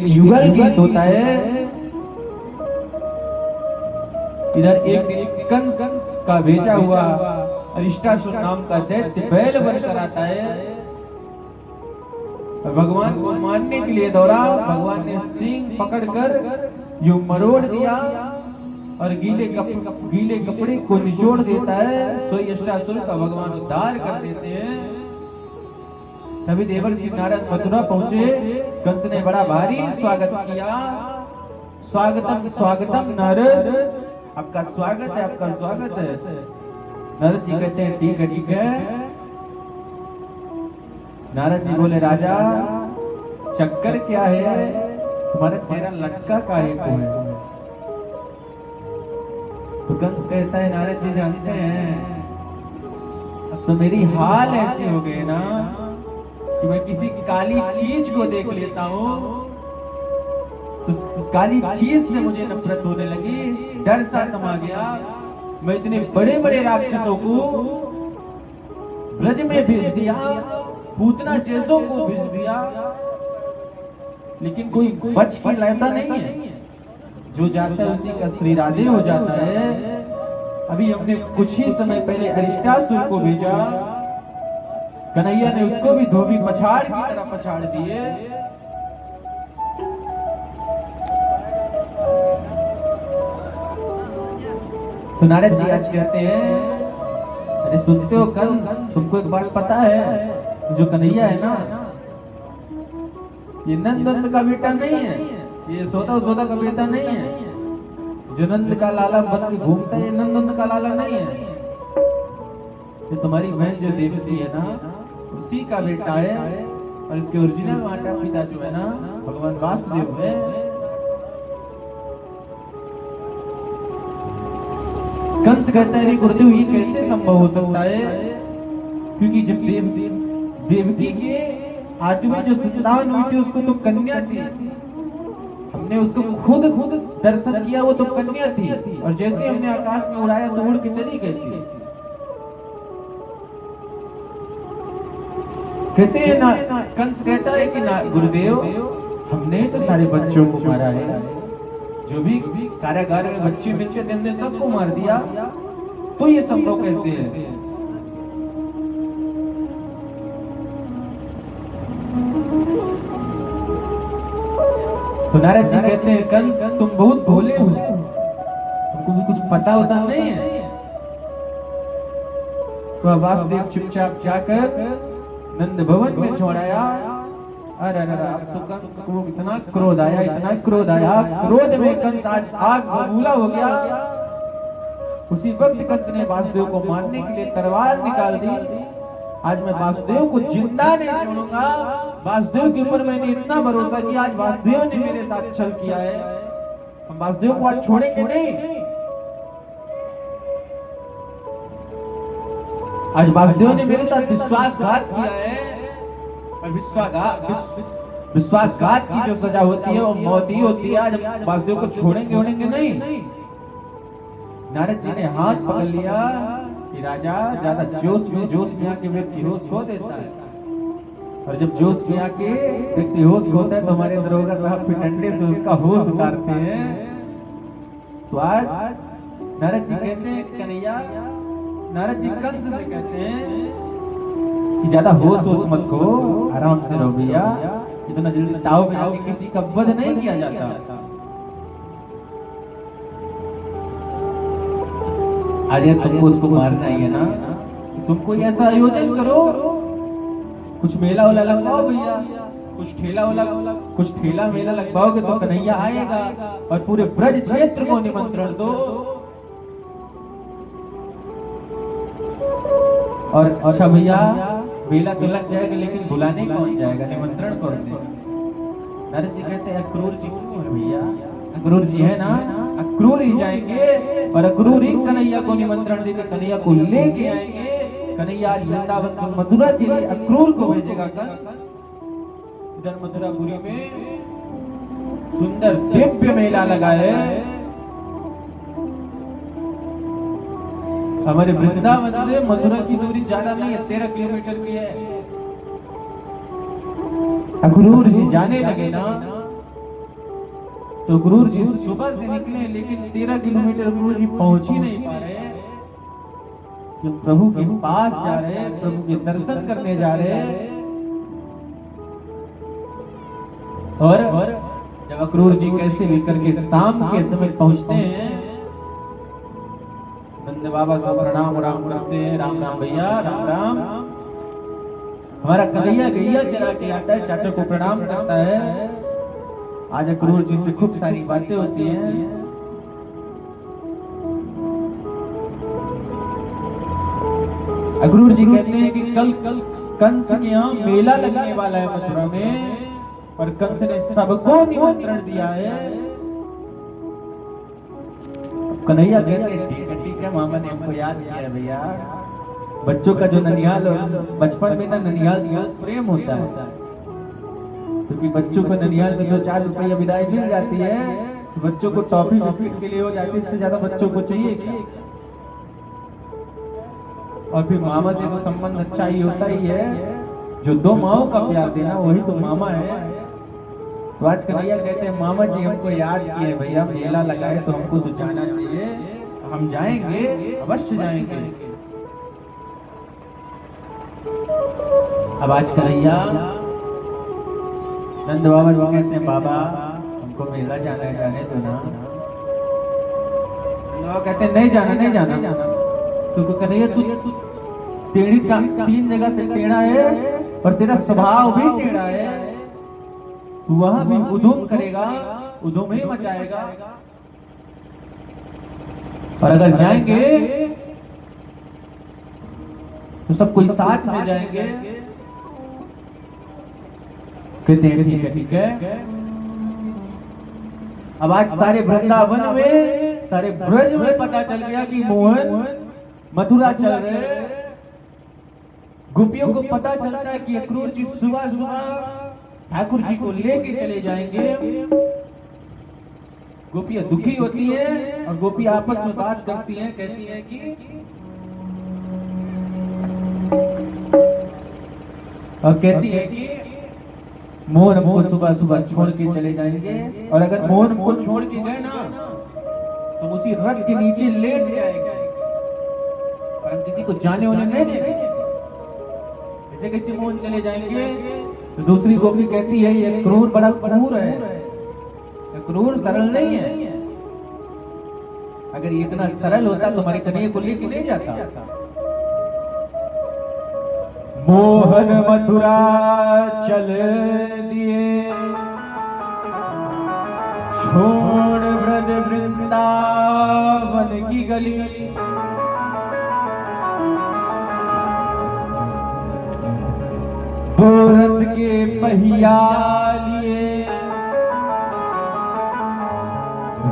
युगल गीत होता है। इधर एक कंस का भेजा हुआ अरिष्टासुर नाम का दैत्य बैल बनकर आता है और भगवान को मारने के लिए दौड़ा। भगवान ने सींग पकड़कर यूं मरोड़ दिया और गीले कपड़े को निचोड़ देता है। सोई अष्टासुर का भगवान उद्धार कर देते हैं। तभी देवर्षि नारद मथुरा पहुंचे। कंस ने बड़ा भारी स्वागत किया। स्वागतम स्वागतम नारद, आपका स्वागत है, आपका स्वागत है। नारद जी कहते हैं ठीक है ठीक है। नारद जी बोले राजा चक्कर क्या है, तुम्हारा चेहरा लटका काहे को है? तो कंस कहता है नारद जी जानते हैं अब तो मेरी हाल ऐसी हो गई ना कि मैं किसी काली चीज को देख लेता हूँ तो काली चीज से मुझे नफरत होने लगी, डर सा समा गया। मैं इतने बड़े बड़े राक्षसों को ब्रज में भेज दिया, पूतना जैसों को भेज दिया, लेकिन कोई बच के लाता नहीं है। जो जाता है उसी का श्री राधे हो जाता है। अभी हमने कुछ ही समय पहले अरिष्टासुर को भेजा, कन्हैया ने उसको भी धोबी पछाड़ की तरह पछाड़ दिए। तो नारद जी आज कहते हैं अरे सुनते हो कंस, तुमको एक बात पता है, जो कन्हैया है ना ये नंद का बेटा नहीं है, ये सोदा का बेटा नहीं है। जो नंद का लाला बन के घूमता है ये नंद का लाला नहीं है। ये तुम्हारी बहन जो देवती है ना उसी का बेटा है और इसके ओरिजिनल माता पिता जो है ना भगवान वासुदेव है। कंस कहता है गुरुदेव ये कैसे संभव हो सकता है, क्योंकि जब देवकी के आठवीं जो संतान हुई थी उसको तो कन्या थी, हमने उसको खुद दर्शन किया, वो तो कन्या थी और जैसे हमने आकाश में उड़ाया तो उड़ के चली गई थी। कहते हैं ना, कंस कहता है कि ना गुरुदेव हमने तो सारे बच्चों को मारा है, जो भी कारागार में बच्चे मिलते थे हमने सबको मार दिया, तो ये संभव कैसे है? तो नारद जी कहते हैं कंस तुम बहुत भोले हो, तुमको भी कुछ पता होता नहीं है। तो वासुदेव चुपचाप जाकर नंद भवन में छोड़ाया। अरे अब तो कंस को इतना क्रोध आया, इतना क्रोध आया, क्रोध में कंस आज आग बबूला हो गया। उसी वक्त कंस ने वासुदेव को मारने के लिए तलवार निकाल दी। आज मैं वासुदेव को जिंदा नहीं छोड़ूंगा। वासुदेव के ऊपर मैंने इतना भरोसा किया, आज वासुदेव ने मेरे साथ छल किया है, हम वासुदेव को आज छोड़ेंगे नहीं। आज वासुदेव ने मेरे साथ विश्वासघात किया है और विश्वासघात की जो सजा होती है वो मौत ही होती है। आज वासुदेव को छोड़ेंगे नहीं। नारद जी ने हाथ पकड़ लिया कि राजा ज्यादा जोश में आके व्यक्ति होश खो देता है, और जब जोश में आके व्यक्ति होश होता है तो हमारे दरोगा साहब फिटंडे से उसका होश उतारते हैं। तो आज नारद जी कहते हैं कन्हैया, नारद जी कंस से कहते हैं कि ज्यादा होश मत खो, आराम से रहो भैया, इतना जल्दी ताव में आके किसी का वध नहीं किया जाता। आज तुमको उसको मारना ही है ना, तुम कोई ऐसा आयोजन करो, कुछ मेला वाला लगवाओ भैया, कुछ ठेला मेला लगवाओगे तो कन्हैया आएगा और पूरे ब्रज क्षेत्र को निमंत्रण दो। और अच्छा भैया मेला तो लग जाएगा लेकिन बुलाने कौन जाएगा, निमंत्रण कौन देगा? नारद जी कहते हैं अक्रूर जी क्यों है भैया, अक्रूर जी है ना, अक्रूर ही जाएंगे और अक्रूर ही कन्हैया को निमंत्रण देकर कन्हैया को लेके आएंगे। कन्हैया वृंदावन से मथुरा के लिए अक्रूर को भेजेगा कंस। इधर मथुरापुरी में सुंदर दिव्य मेला लगा है। हमारे वृंदावन से मथुरा की दूरी ज्यादा नहीं है, 13 किलोमीटर की है। अक्रूर जी जाने लगे ना तो गुरु जी सुबह से निकले लेकिन 13 किलोमीटर गुरु जी पहुंच ही नहीं पा रहे। जब प्रभु के पास जा रहे, प्रभु के दर्शन करने जा रहे, और जब अक्रूर जी कैसे भी करके शाम के समय पहुंचते हैं, नंद बाबा को प्रणाम राम करते हैं। राम राम भैया, राम राम। हमारा कन्हैया गैया चरा के आता है, चाचा को प्रणाम करता है। आज अक्रूर जी से खूब सारी बातें होती हैं। अक्रूर जी कहते हैं कि कल कंस के यहाँ मेला लगने वाला है मथुरा में, और कंस ने सबको निमंत्रण दिया है। कन्हैया कहते हैं ठीक है, मामा ने हमको याद किया है भैया। बच्चों का जो ननिहाल बचपन में ना ननिहाल प्रेम होता है, क्योंकि बच्चों को ननिहाल में 2-4 रुपया विदाई मिल जाती है, तो बच्चों को टॉफी बिस्किट के लिए हो जाती है, इससे ज्यादा बच्चों को चाहिए क्या? और फिर मामा से तो संबंध अच्छा ही होता ही है। जो 2 माओं का प्यार देना वही तो मामा है। तो आज कन्हैया कहते हैं मामा जी हमको याद किए भैया, मेला लगा है तो हमको तो जाना चाहिए, हम जाएंगे, अवश्य जाएंगे। अब आज कन्हैया नंद बाबा जी कहते हैं बाबा हमको मेला जाना है, जाने दो ना। कहते हैं नहीं जाना, क्योंकि कन्हैया तू टेढ़ी 3 जगह से टेढ़ा है और तेरा स्वभाव भी टेढ़ा है, तू वहां भी उधूम करेगा, उधूम ही मचाएगा। और अगर जाएंगे तो सब कोई साथ में जाएंगे। कहते हैं ठीक है। अब आज सारे वृंदावन में, सारे ब्रज में पता चल गया कि मोहन मथुरा चल रहे। गोपियों को पता चलता है कि अक्रूर जी सुबह ठाकुर जी को लेके चले जाएंगे। गोपियां दुखी होती हैं और गोपियां आपस में बात करती हैं, कहती हैं कि मोहन हमको सुबह सुबह छोड़ के चले जाएंगे, और अगर मोहन हमको छोड़ के गए ना तो उसी रथ के नीचे लेट जाएंगे, पर हम किसी को जाने होने नहीं देंगे। जैसे कैसे मोहन चले जाएंगे तो दूसरी गोपी कहती है ये क्रूर बड़ा क्रूर है, क्रूर सरल नहीं है। अगर ये इतना सरल होता तो हमारे कन्हैया को लेके नहीं जाता। मोहन मथुरा चल दिए, छोड़ ब्रज वृंदावन की गली। रथ के पहिया लिए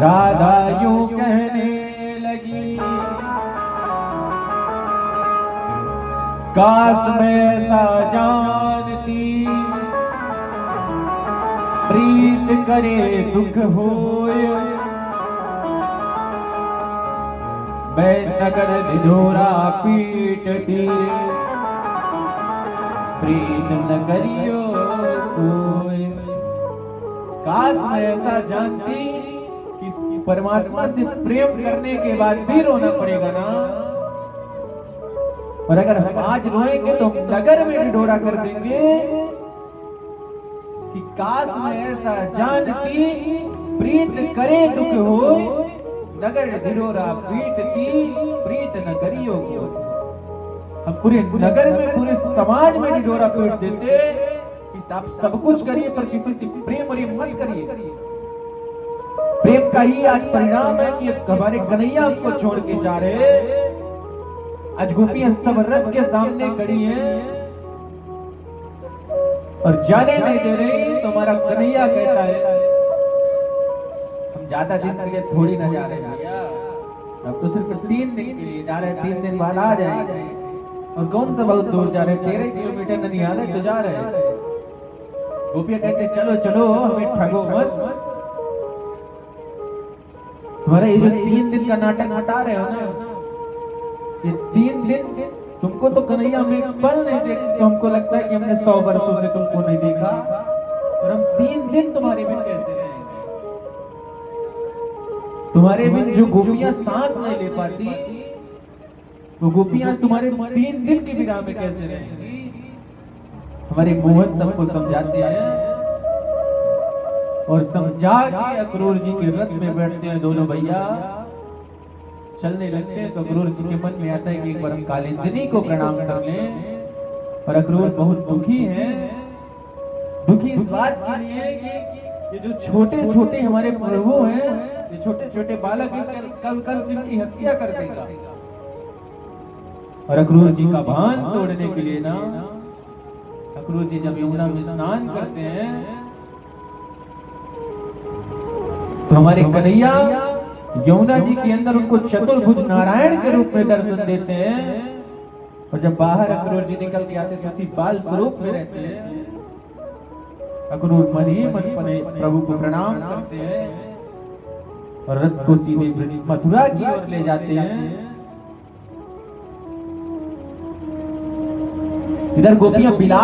राधा यूं कहने लगी, काश में ऐसा जानती, प्रीत करे दुख होए, मैं नगर ढिढोरा पीटती, प्रीत न करियो कोई। काश मैं ऐसा जानती कि परमात्मा से प्रेम करने के बाद भी रोना पड़ेगा ना। और अगर हम आज रोएंगे तो नगर में ढिढोरा कर देंगे कि काश मैं ऐसा जानती, प्रीत करे दुख हो, नगर ढिढोरा पीटती, प्रीत न करियो कोई। हम पूरे नगर में, पूरे समाज में ढिढोरा पीट देते कि आप सब कुछ करिए पर किसी से प्रेम और मत करिए। प्रेम का ही आज परिणाम है कि हमारे कन्हैया आपको छोड़ के जा रहे। आज गोपियां सब रथ के सामने खड़ी हैं और जाने नहीं दे रही, तो हमारा कन्हैया कहता है हम ज्यादा दिन के लिए थोड़ी ना जा रहे भैया, अब तो सिर्फ 3 दिन के लिए जा रहे हैं, 3 दिन बाद आ जाएंगे। और कौन सा बहुत दूर जा रहे हैं, 13 किलोमीटर ननिहाल है तो जा रहे हैं। गोपियां कहते चलो चलो हमें ठगो मत, तुम्हारा ये जो 3 दिन का नाटक हटा रहे हो ना, ये 3 दिन तुमको तो कन्हैया हमें पल नहीं देखते, तो हमको लगता है कि हमने 100 वर्षों से तुमको नहीं देखा, और हम 3 दिन तुम्हारे बिन कैसे रहेंगे। तुम्हारे बिन जो गोपियां सांस नहीं ले पाती, वो गोपियां तुम्हारे 3 दिन की विराह में कैसे रहेंगी? हमारे मोहन सबको समझाते हैं और समझा के अक्रूर जी के रथ में बैठते हैं दोनों भैया। चलने लगते हैं तो अक्रूर जी के मन में आता है कि एक बार हम कालिंदी को प्रणाम कर लें। और अक्रूर बहुत दुखी हैं, दुखी इस बात के लिए कि ये जो छोटे छोटे हमारे प्रभु हैं, ये छोटे छोटे बालक कल से इनकी हत्या कर देगा। और अक्रूर जी का भान तोड़ने के लिए ना, अक्रूर जी जब यमुना में स्नान करते हैं तो हमारे कन्हैया यमुना जी के अंदर उनको चतुर्भुज नारायण के रूप में दर्शन देते हैं। और जब बाहर अक्रूर जी निकल के आते तो उसी बाल स्वरूप में रहते हैं। अक्रूर मन ही मन प्रभु को प्रणाम करते हैं और रथ को सीधे मथुरा की ओर ले जाते हैं। इधर गोपियां बिलाप